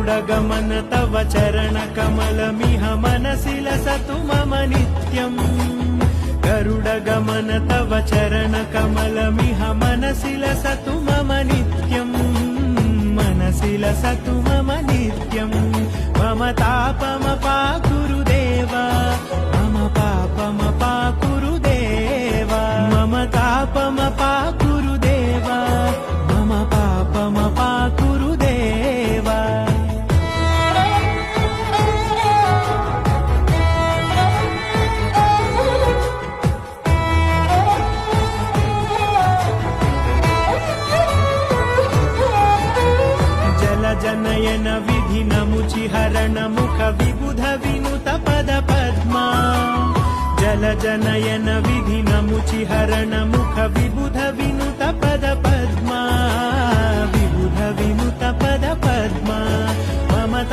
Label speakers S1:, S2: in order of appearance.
S1: गरुडगमन तव चरणकमलमिह मनसि लसतु मम नित्यम् गरुडगमन तव चरणकमलमिह मनसि लसतु मम नित्यम् मनसि लसतु मम नित्यम् मम तापमपाकुरुदेव मम पापमपाकुरुदेव मम तापमपाकुरुदेव मम पापमपाकुरुदेव जनयन विधिन मुचिहरण मुख विबुध विनुत पद पद्मा जल जनयन विधिन मुचिहरण मुख विबुध विनुत पद पद्मा विबुध विनुत पद